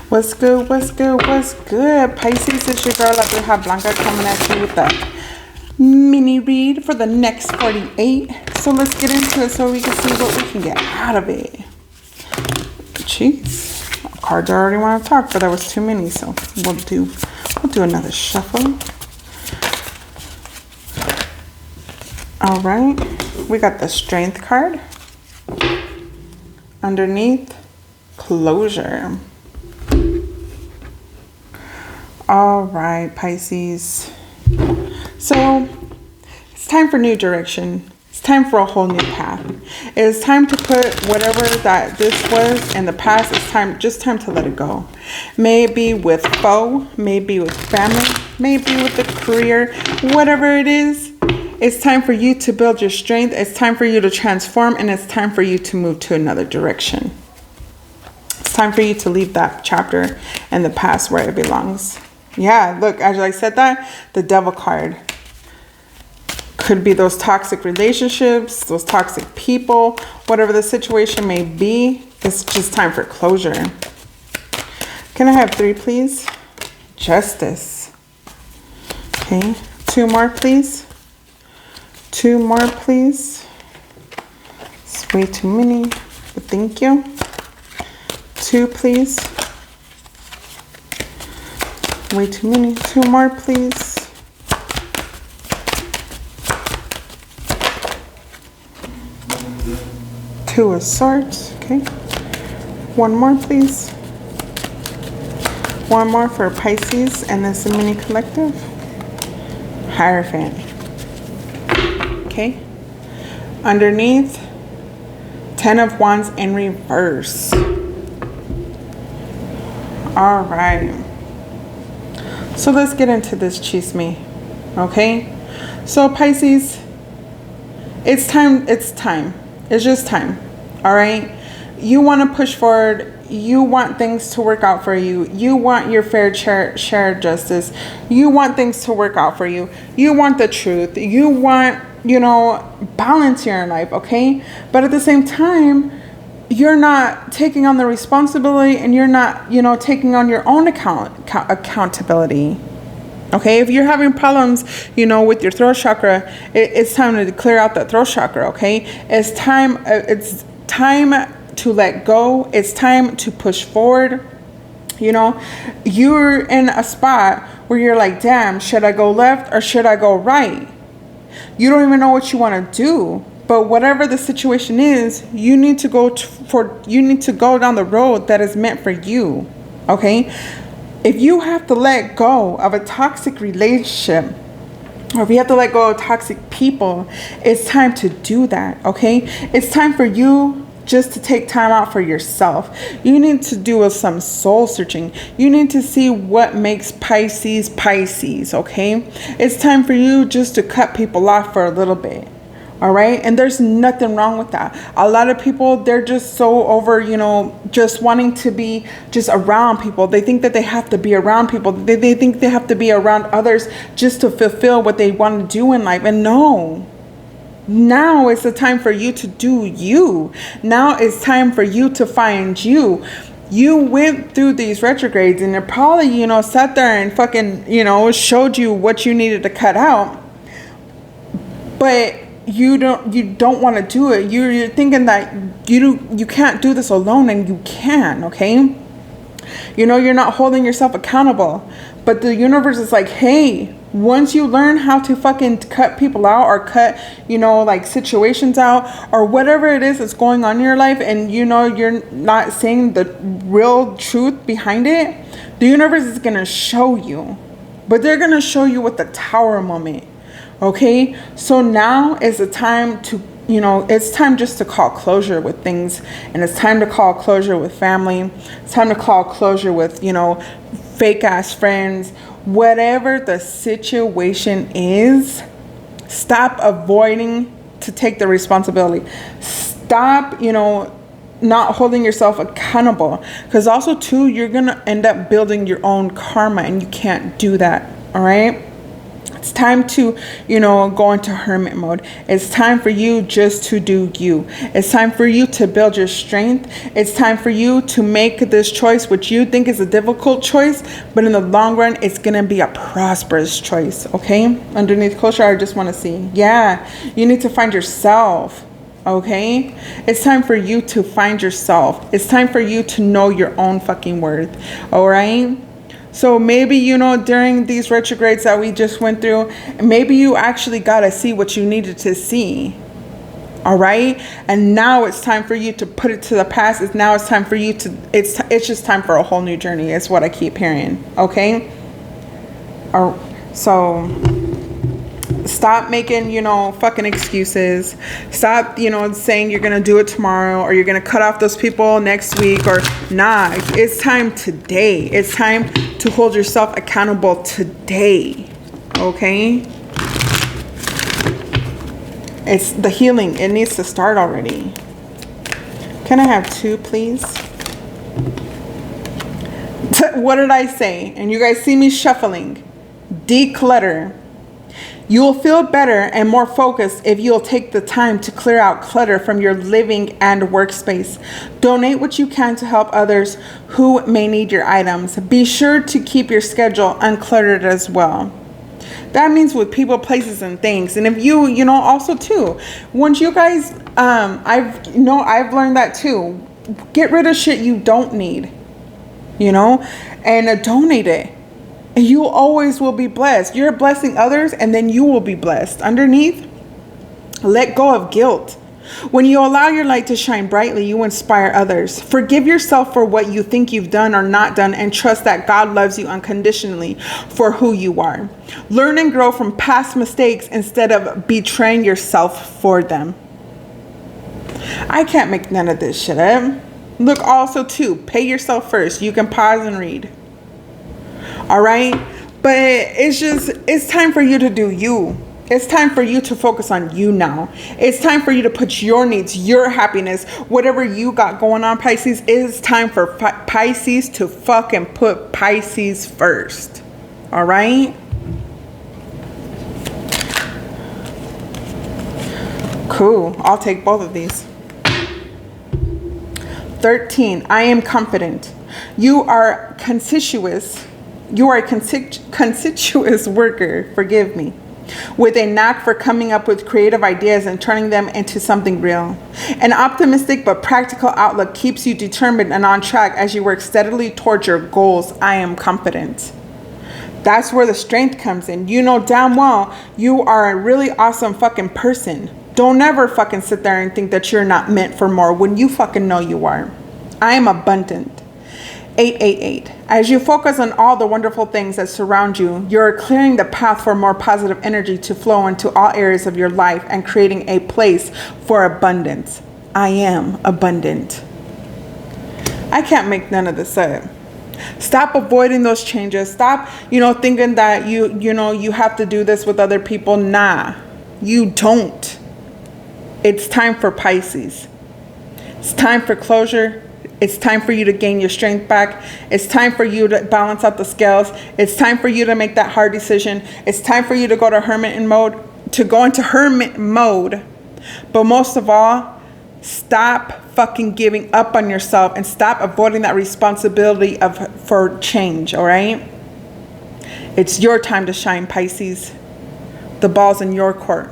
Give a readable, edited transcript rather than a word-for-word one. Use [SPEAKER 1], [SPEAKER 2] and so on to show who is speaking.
[SPEAKER 1] What's good? What's good? What's good? Pisces, it's your girl LaBrujaBlanca coming at you with a mini read for the next 48. So let's get into it so we can see what we can get out of it. Jeez, cards I already want to talk, but that was too many, so we'll do another shuffle. All right, we got the Strength card. Underneath, Closure. All right, Pisces. So it's time for new direction. It's time for a whole new path. It's time to put whatever that this was in the past. It's just time to let it go. Maybe with foe, maybe with family, maybe with the career, whatever it is. It's time for you to build your strength. It's time for you to transform, and it's time for you to move to another direction. It's time for you to leave that chapter in the past where it belongs. Yeah, look, as I said that, the Devil card. Could be those toxic relationships, those toxic people, whatever the situation may be. It's just time for closure. Can I have 3, please? Justice. Okay, 2 more, please. 2 more, please. It's way too many, but thank you. 2, please. Way too many. 2 more, please. Two of Swords. Okay. 1 more, please. 1 more for Pisces and this mini collective. Hierophant. Okay. Underneath, 10 of Wands in reverse. All right. So let's get into this chisme. Okay. So Pisces, it's time. It's time. It's just time. All right. You want to push forward. You want things to work out for you. You want your fair share of justice. You want things to work out for you. You want the truth. You want, balance in your life. Okay. But at the same time, you're not taking on the responsibility, and you're not, taking on your own accountability. Okay, if you're having problems, with your throat chakra, it's time to clear out that throat chakra. Okay, it's time to let go. It's time to push forward. You're in a spot where you're like, damn, should I go left or should I go right? You don't even know what you want to do. But whatever the situation is, you need to go down the road that is meant for you. Okay? If you have to let go of a toxic relationship, or if you have to let go of toxic people, it's time to do that. Okay? It's time for you just to take time out for yourself. You need to do some soul searching. You need to see what makes Pisces Pisces. Okay? It's time for you just to cut people off for a little bit. All right. And there's nothing wrong with that. A lot of people, they're just so over, just wanting to be just around people. They think that they have to be around people. They think they have to be around others just to fulfill what they want to do in life. And no, now is the time for you to do you. Now it's time for you to find you. You went through these retrogrades, and it probably, sat there and fucking, showed you what you needed to cut out. But you don't want to do it. You're thinking that you can't do this alone, and you can. Okay, you're not holding yourself accountable, but the universe is like, hey, once you learn how to fucking cut people out, or cut situations out, or whatever it is that's going on in your life, and you're not seeing the real truth behind it, the universe is gonna show you. But they're gonna show you with the Tower moment. Okay, so now is the time to, it's time just to call closure with things. And it's time to call closure with family. It's time to call closure with, fake ass friends. Whatever the situation is, stop avoiding to take the responsibility. Stop, not holding yourself accountable. Because also, too, you're going to end up building your own karma, and you can't do that. All right. It's time to, go into hermit mode. It's time for you just to do you. It's time for you to build your strength. It's time for you to make this choice, which you think is a difficult choice, but in the long run, it's going to be a prosperous choice. Okay? Underneath kosher, I just want to see. Yeah, you need to find yourself. Okay? It's time for you to find yourself. It's time for you to know your own fucking worth. All right? So maybe, during these retrogrades that we just went through, maybe you actually got to see what you needed to see. All right. And now it's time for you to put it to the past. It's time for you to, it's just time for a whole new journey. Is what I keep hearing. Okay. So stop making, fucking excuses. Stop, saying you're going to do it tomorrow, or you're going to cut off those people next week, or nah, it's time today. It's time to hold yourself accountable today. Okay? It's the healing. It needs to start already. Can I have 2, please? What did I say? And you guys see me shuffling. Declutter. You will feel better and more focused if you'll take the time to clear out clutter from your living and workspace. Donate what you can to help others who may need your items. Be sure to keep your schedule uncluttered as well. That means with people, places, and things. And if you also too, once you guys, I've learned that too. Get rid of shit you don't need, and donate it. You always will be blessed. You're blessing others, and then you will be blessed. Underneath, let go of guilt. When you allow your light to shine brightly, you inspire others. Forgive yourself for what you think you've done or not done, and trust that God loves you unconditionally for who you are. Learn and grow from past mistakes instead of betraying yourself for them. I can't make none of this shit up. Look, also too, pay yourself first. You can pause and read. All right. But it's time for you to do you. It's time for you to focus on you now. It's time for you to put your needs, your happiness, whatever you got going on, Pisces. It's time for Pisces to fucking put Pisces first. All right. Cool. I'll take both of these. 13. I am confident. You are conspicuous. You are a conspicuous worker, forgive me, with a knack for coming up with creative ideas and turning them into something real. An optimistic but practical outlook keeps you determined and on track as you work steadily towards your goals. I am confident. That's where the strength comes in. You know damn well you are a really awesome fucking person. Don't ever fucking sit there and think that you're not meant for more when you fucking know you are. I am abundant. 888. As you focus on all the wonderful things that surround you, you're clearing the path for more positive energy to flow into all areas of your life and creating a place for abundance. I am abundant. I can't make none of this up. Stop avoiding those changes. Stop, thinking that you have to do this with other people. Nah, you don't. It's time for Pisces. It's time for closure. It's time for you to gain your strength back. It's time for you to balance out the scales. It's time for you to make that hard decision. It's time for you to go into hermit mode. But most of all, stop fucking giving up on yourself and stop avoiding that responsibility for change, all right? It's your time to shine, Pisces. The ball's in your court.